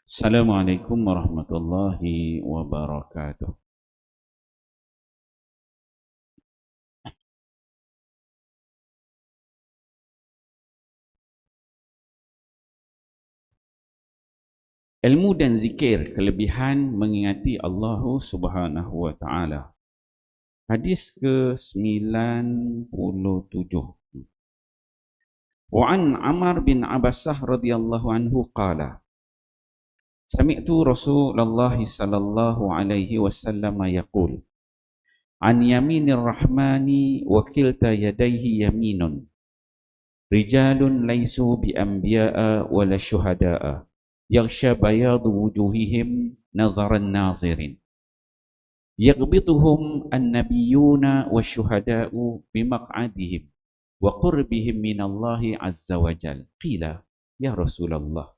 Assalamualaikum warahmatullahi wabarakatuh. Ilmu dan zikir, kelebihan mengingati Allah Subhanahu wa taala. Hadis ke-97. Wa an Ammar bin Abassah radhiyallahu anhu qala: Sami'tu Rasulullah sallallahu alaihi wasallam yaqul: An yaminir rahmani wa kilta yadayhi yaminun. Rijalun laysu bi anbiya'a wala syuhada'a. Yaghsha bayadu wujuhihim nazaran nazirin. Yaghbituhum an-nabiyyuna wasyuhada'u bimaq'adihim wa qurbihim minallahi azza wa jal. Qila, ya Rasulullah,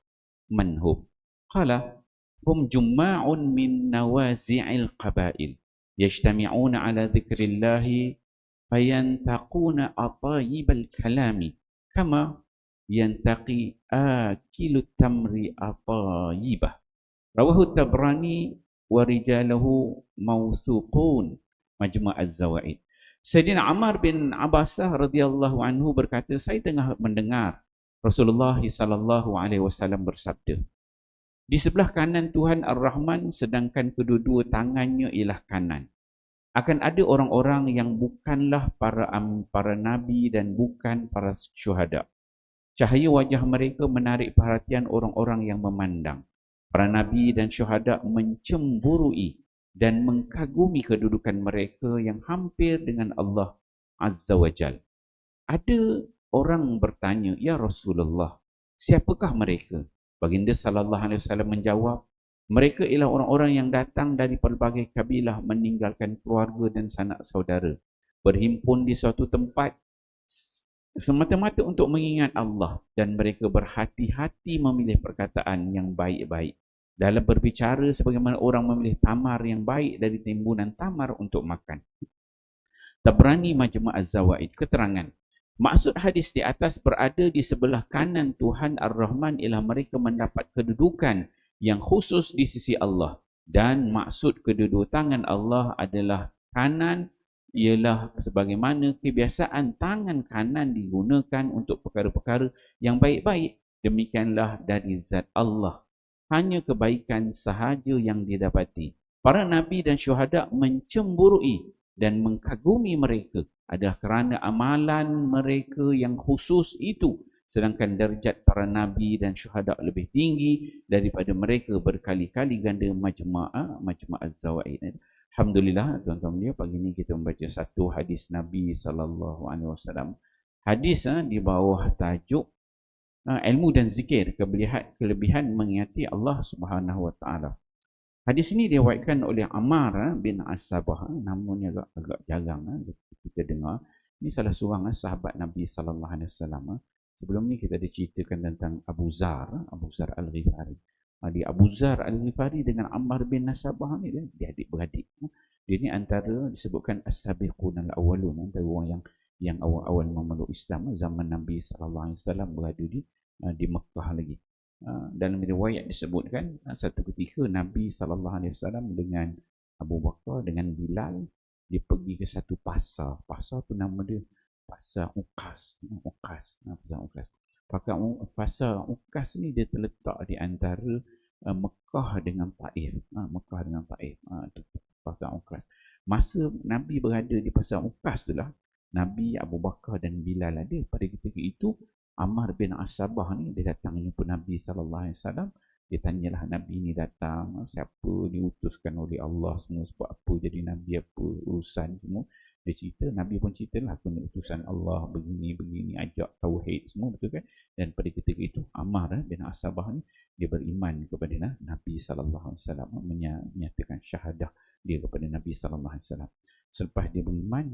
man hum? Qala, hum jumma'un min nawazi'il qabail. Yajtami'una ala dhikrillahi fayantaquna atayibal kalami. Kama yantaqi akilut tamri atayibah. Rawahu Tabrani wa rijalahu mausuqun Majmu' Az-Zawaid. Sayyidina Ammar bin Abassah radhiyallahu anhu berkata, saya tengah mendengar Rasulullah sallallahu alaihi wasallam bersabda, di sebelah kanan Tuhan Ar-Rahman sedangkan kedua-dua tangannya ialah kanan. Akan ada orang-orang yang bukanlah para nabi dan bukan para syuhada. Cahaya wajah mereka menarik perhatian orang-orang yang memandang. Para nabi dan syuhada mencemburui dan mengkagumi kedudukan mereka yang hampir dengan Allah Azza wa Jal. Ada orang bertanya, ya Rasulullah, siapakah mereka? Baginda sallallahu alaihi wasallam menjawab, mereka ialah orang-orang yang datang dari pelbagai kabilah meninggalkan keluarga dan sanak saudara, berhimpun di suatu tempat semata-mata untuk mengingat Allah, dan mereka berhati-hati memilih perkataan yang baik-baik dalam berbicara, sebagaimana orang memilih tamar yang baik dari timbunan tamar untuk makan. Tabrani Majmu' Az-Zawaid. Keterangan, maksud hadis di atas berada di sebelah kanan Tuhan Ar-Rahman ialah mereka mendapat kedudukan yang khusus di sisi Allah, dan maksud kedua-dua tangan Allah adalah kanan, ialah sebagaimana kebiasaan tangan kanan digunakan untuk perkara-perkara yang baik-baik. Demikianlah dari zat Allah, hanya kebaikan sahaja yang didapati. Para nabi dan syuhada mencemburui dan mengkagumi mereka adalah kerana amalan mereka yang khusus itu, sedangkan darjat para nabi dan syuhada lebih tinggi daripada mereka berkali-kali ganda. Majmu' Az-Zawaid. Alhamdulillah, tuan-tuan dia, pagi ini kita membaca satu hadis Nabi sallallahu alaihi wasallam. Hadis di bawah tajuk ilmu dan zikir, kelebihan mengingati Allah Subhanahu wa taala. Hadis ini diriwayatkan oleh Ammar bin As-Sabah. Namanya agak jarang kita dengar. Ini salah seorang sahabat Nabi sallallahu alaihi wasallam. Sebelum ni kita ada ceritakan tentang Abu Zar Al-Ghifari. Di Abu Zar Al-Ghifari dengan Ammar bin As-Sabah ni dia adik-beradik. Dia ni antara disebutkan as-sabiqun al-awwalun, antara orang yang awal-awal memeluk Islam zaman Nabi sallallahu alaihi wasallam, berada di Mekah lagi. Dalam riwayat disebutkan satu ketika Nabi sallallahu alaihi wasallam dengan Abu Bakar dengan Bilal, dia pergi ke satu pasar. Pasar tu nama dia Pasar Uqas. Pasar Uqas ni dia terletak di antara Mekah dengan Taif. Pasar Uqas. Masa Nabi berada di Pasar Uqas tu lah, Nabi, Abu Bakar dan Bilal ada. Pada ketika itu Ammar bin As-Sabah ni dia datang jumpa Nabi sallallahu alaihi wasallam. Dia tanyalah Nabi ni datang, siapa, diutuskan oleh Allah semua, sebab apa jadi Nabi, apa urusan semua. Dia cerita, Nabi pun ceritalah, aku ni utusan Allah, begini, ajak tauhid semua, betul kan? Dan pada ketika itu Ammar bin As-Sabah ni dia beriman kepada Nabi sallallahu alaihi wasallam, menyatakan syahadah dia kepada Nabi sallallahu alaihi wasallam. Selepas dia beriman,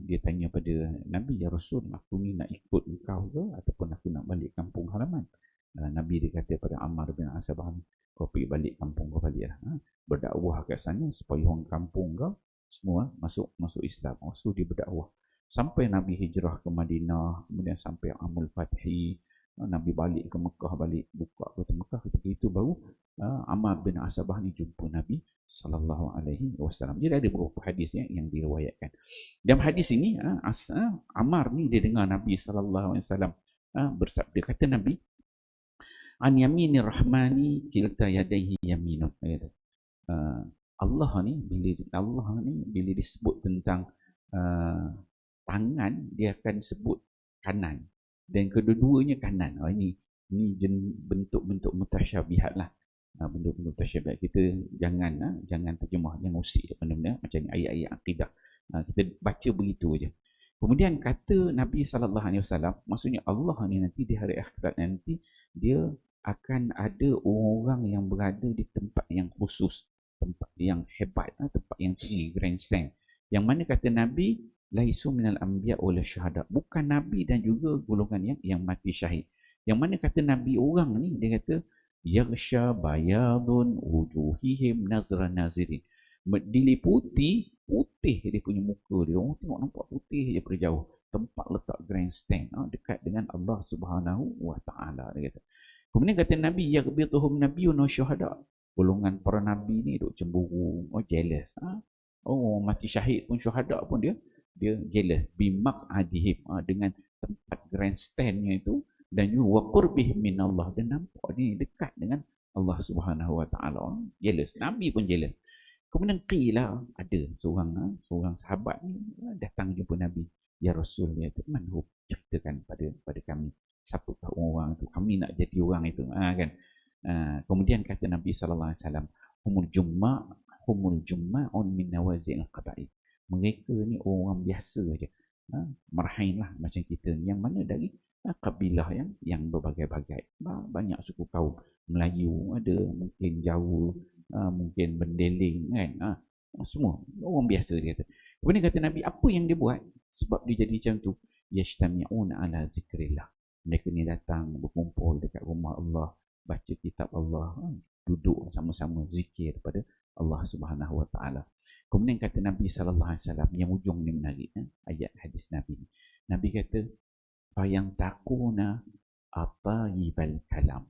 dia tanya pada Nabi, ya Rasul, aku ni nak ikut engkau ke ataupun aku nak balik kampung halaman? Nabi dia kata pada Ammar bin As-Sabah, kau pergi balik kampung kau balik lah. Berdakwah kat sana supaya orang kampung kau semua masuk Islam. So dia berdakwah sampai Nabi hijrah ke Madinah, kemudian sampai Amul Fathi, Nabi balik ke Mekah, balik buka kota Mekah, ketika itu baru Ammar bin Asabah ni jumpa Nabi sallallahu alaihi wasallam. Jadi ada beberapa hadis yang diriwayatkan. Dalam hadis ini Ammar ni dia dengar Nabi sallallahu alaihi wasallam bersabda, kata Nabi, an yaminir rahmani kilta yadayhi yaminun. Allah ni bila disebut tentang tangan, dia akan sebut kanan, dan kedua-duanya kanan. Ini bentuk-bentuk mutasyabihat lah. Bentuk-bentuk mutasyabihat. Kita jangan terjemah, jangan usik benda-benda macam ni, ayat-ayat akidah. Kita baca begitu aja. Kemudian kata Nabi SAW, maksudnya Allah ni nanti di hari akhirat nanti, dia akan ada orang yang berada di tempat yang khusus, tempat yang hebat, tempat yang tinggi, grandstand. Yang mana kata Nabi, laisu minal anbiya wala syuhada, bukan Nabi dan juga golongan yang mati syahid. Yang mana kata Nabi orang ni, dia kata, yaghsha bayadun wujuhihim nazra nazirin, diliputi putih dia punya muka dia. Orang tengok nampak putih je dari jauh. Tempat letak grandstand dekat dengan Allah Subhanahu wa taala, dia kata. Kemudian kata Nabi, yaghbituhum nabiyyun wa syuhada, golongan para nabi ni duk cemburu, jealous. Mati syahid pun, syuhada pun dia jealous bimaq'adihim, dengan tempat grandstandnya itu, dan juga wa qurbihim minallah, dan nampak ni dekat dengan Allah Subhanahu wa taala. Jealous, Nabi pun jealous. Kemudian qila, ada seorang sahabat ni datang jumpa Nabi, ya Rasul, ya manhum, ceritakan pada kami, siapakah orang itu, kami nak jadi orang itu, kan. Kemudian kata Nabi sallallahu alaihi wasallam, humul jumma'un min nawazil qaba'i, mereka ni orang biasa aja, marhain lah macam kita, yang mana dari kabilah yang berbagai-bagai, banyak suku kaum. Melayu ada, mungkin Jawa, mungkin Bendeling, kan, semua orang biasa, dia kata. Kemudian kata Nabi, apa yang dia buat sebab dia jadi macam tu? Yajtami'una ala zikrillah, mereka ni datang berkumpul dekat rumah Allah, baca kitab Allah, duduk sama-sama zikir kepada Allah Subhanahu wa taala. Kemudian kata Nabi sallallahu alaihi wasallam, yang ujung ni menarik, ayat hadis Nabi. Nabi kata, fayang takuna atayibal kalam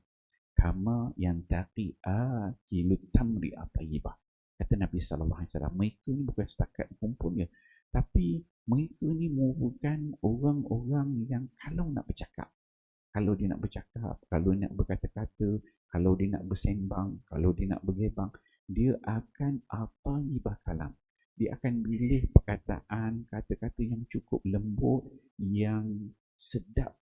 kama yang taqi akilut tamri atayibah. Kata Nabi sallallahu alaihi wasallam, mereka ni bukan setakat kumpul je, tapi mereka ni merupakan orang-orang yang kalau nak bercakap, kalau dia nak berkata-kata, kalau dia nak bersembang, kalau dia nak bergebang, dia akan atayibah kalam. Dia akan pilih perkataan, kata-kata yang cukup lembut, yang sedap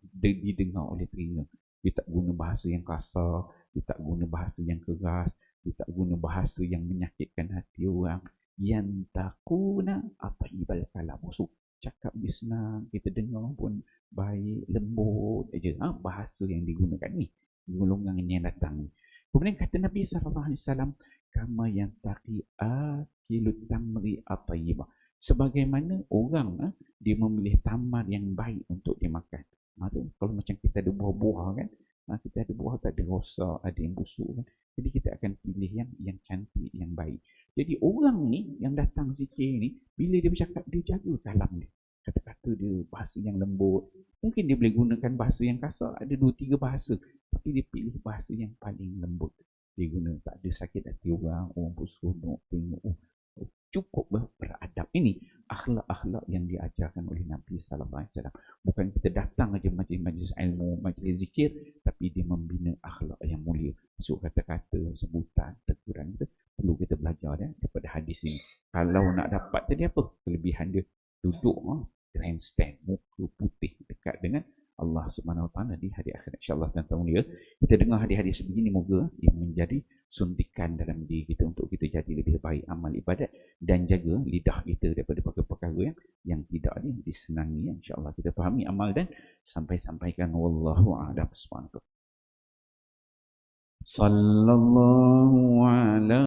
didengar oleh telinga. Dia tak guna bahasa yang kasar, dia tak guna bahasa yang keras, dia tak guna bahasa yang menyakitkan hati orang. Yang takuna atayibal kalam. Maksud cakap dia senang, kita dengar pun baik, lembut aja. Bahasa yang digunakan ni, golongan yang datang ni. Kemudian kata Nabi SAW, kama yang taqi akilut tamri atayibah, sebagaimana orang dia memilih tamar yang baik untuk dimakan. Kalau macam kita ada buah-buah, kan, kita ada buah tak ada rosak, ada yang busuk, kan, jadi kita akan pilih yang cantik, yang baik. Jadi orang ni yang datang zikir ni, bila dia bercakap, dia jaga kalam dia, kata-kata dia bahasa yang lembut. Mungkin dia boleh gunakan bahasa yang kasar, ada 2-3 bahasa, tapi dia pilih bahasa yang paling lembut. Dia guna, tak ada sakit hati orang busuk nak tengok, cukup beradab. Ini akhlak-akhlak yang diajarkan oleh Nabi sallallahu alaihi wasallam. Bukan kita datang aja majlis-majlis ilmu, majlis zikir, tapi dia membina akhlak yang mulia. Maksud kata-kata, sebutan, teguran, itu perlu kita belajar daripada hadis ini. Kalau nak dapat tadi apa kelebihan dia? Duduk grandstand, muka putih dekat dengan Allah Subhanahu wa taala di hari akhirat. Insya-Allah tuan-tuan dia, kita dengar hadis-hadis begini, moga ia menjadi suntikan dalam diri kita untuk kita jadi lebih baik amal ibadat dan jaga lidah kita daripada perkara-perkara yang tidak disenangi. Insya-Allah kita fahami amal dan sampaikan wallahu a'lam. Sallallahu ala